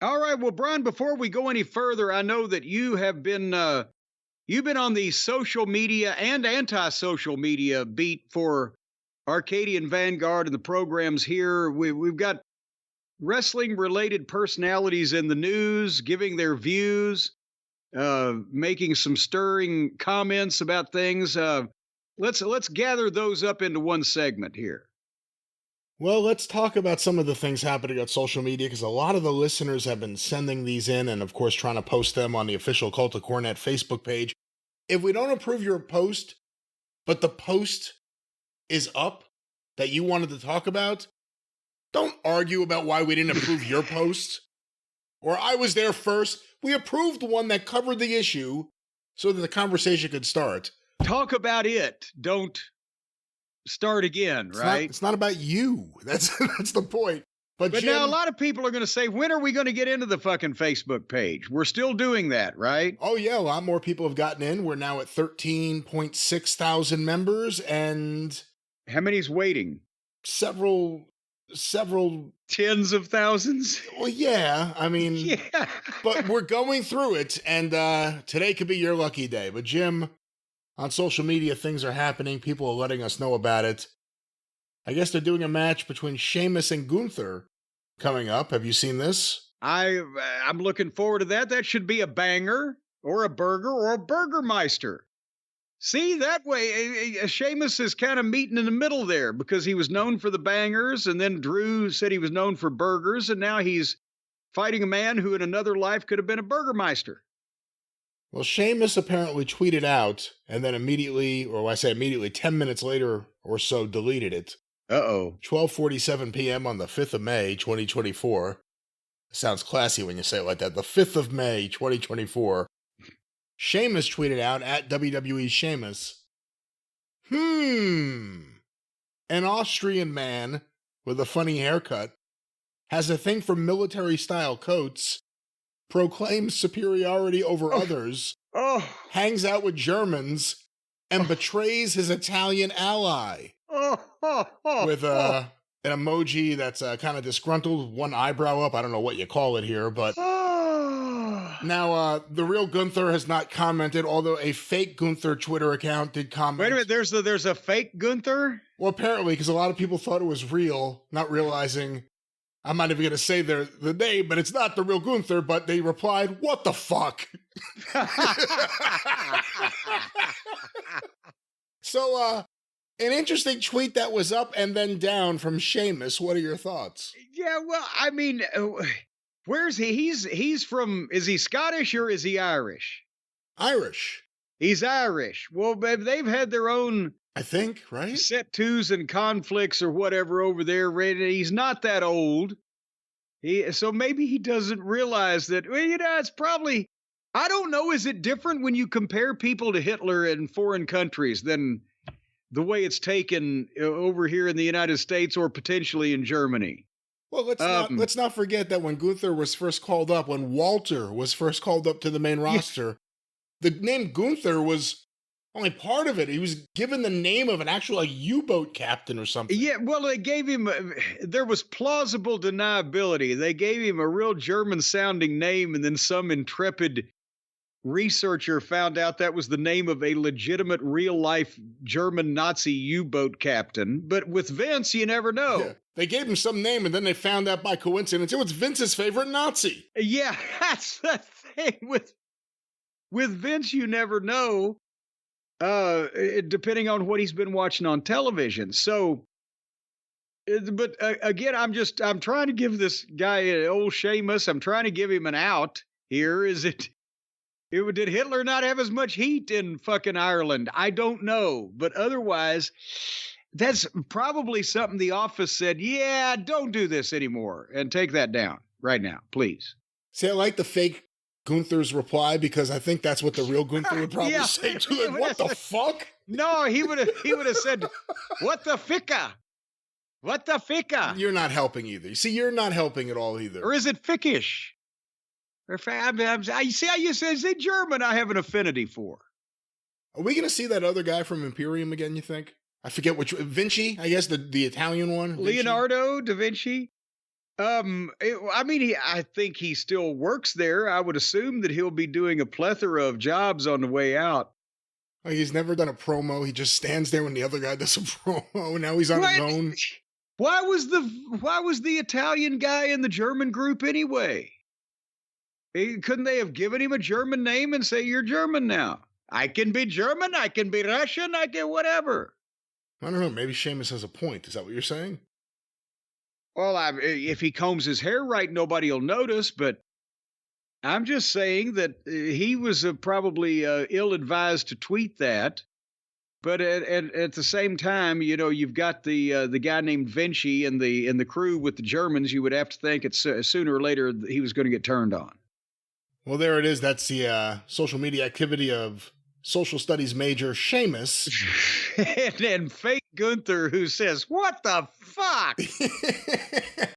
All right. Well, Brian, before we go any further, I know that you've been on the social media and anti-social media beat for Arcadian Vanguard and the programs here. We've got wrestling related personalities in the news giving their views, making some stirring comments about things. Let's gather those up into one segment here. Well, let's talk about some of the things happening on social media because a lot of the listeners have been sending these in and, of course, trying to post them on the official Cult of Cornette Facebook page. If we don't approve your post, but the post is up that you wanted to talk about, don't argue about why we didn't approve your post. Or I was there first. We approved one that covered the issue so that the conversation could start. Talk about it. Don't start again, right? It's not about you. That's the point. But Jim, now a lot of people are going to say, when are we going to get into the fucking Facebook page? We're still doing that, right? Oh, yeah. A lot more people have gotten in. We're now at 13.6 thousand members and... How many's waiting? Several tens of thousands. Well, yeah. I mean, yeah. But we're going through it. And today could be your lucky day. But Jim, on social media, things are happening. People are letting us know about it. I guess they're doing a match between Sheamus and Gunther coming up. Have you seen this? I'm looking forward to that. That should be a banger or a burger or a Burgermeister. See, that way, Sheamus is kind of meeting in the middle there because he was known for the bangers, and then Drew said he was known for burgers, and now he's fighting a man who in another life could have been a Burgermeister. Well, Sheamus apparently tweeted out, and then immediately, or I say immediately, 10 minutes later or so, deleted it. 12:47 p.m. on the 5th of May, 2024. Sounds classy when you say it like that. The 5th of May, 2024. Sheamus tweeted out at WWE Sheamus, an Austrian man with a funny haircut has a thing for military-style coats, proclaims superiority over others, hangs out with Germans, and betrays his Italian ally. With an emoji that's kind of disgruntled, one eyebrow up. I don't know what you call it here, but... Now, the real Gunther has not commented, although a fake Gunther Twitter account did comment. Wait a minute, there's a fake Gunther? Well, apparently, because a lot of people thought it was real, not realizing, I'm not even going to say the name, but it's not the real Gunther, but they replied, what the fuck? So, an interesting tweet that was up and then down from Sheamus. What are your thoughts? Yeah, well, I mean... Where's he? He's from, is he Scottish or is he Irish? Irish. He's Irish. Well, they've had their own, I think, right? Set twos and conflicts or whatever over there. He's not that old. So maybe he doesn't realize that, well, it's probably, I don't know. Is it different when you compare people to Hitler in foreign countries than the way it's taken over here in the United States or potentially in Germany? Well, let's not forget that when Gunther was first called up, when Walter was first called up to the main roster, the name Gunther was only part of it. He was given the name of an actual U-boat captain or something. Yeah, well, they gave him, there was plausible deniability. They gave him a real German-sounding name, and then some intrepid researcher found out that was the name of a legitimate, real-life German Nazi U-boat captain. But with Vince, you never know. Yeah. They gave him some name, and then they found out by coincidence it was Vince's favorite Nazi. Yeah, that's the thing. With Vince, you never know, depending on what he's been watching on television. So, but again, I'm trying to give this guy, old Sheamus, I'm trying to give him an out here. Did Hitler not have as much heat in fucking Ireland? I don't know. But otherwise... That's probably something the office said, yeah, don't do this anymore, and take that down right now, please. See, I like the fake Gunther's reply because I think that's what the real Gunther would probably say to him. What the fuck? No, he would have said, what the ficka? What the ficka? You're not helping either. See, you're not helping at all either. Or is it fickish? You see how you say German I have an affinity for. Are we going to see that other guy from Imperium again, you think? I forget which, Vinci, I guess, the Italian one? Leonardo da Vinci? I mean, I think he still works there. I would assume that he'll be doing a plethora of jobs on the way out. Like, he's never done a promo. He just stands there when the other guy does a promo. Now he's on his What? own. Why was the Italian guy in the German group anyway? Couldn't they have given him a German name and say you're German now? I can be German. I can be Russian. I can whatever. I don't know. Maybe Sheamus has a point. Is that what you're saying? Well, if he combs his hair right, nobody will notice. But I'm just saying that he was probably ill-advised to tweet that. But at the same time, you know, you've got the guy named Vinci and the crew with the Germans. You would have to think it's sooner or later he was going to get turned on. Well, there it is. That's the social media activity of social studies major Sheamus. and fake Gunther, who says, "What the fuck?"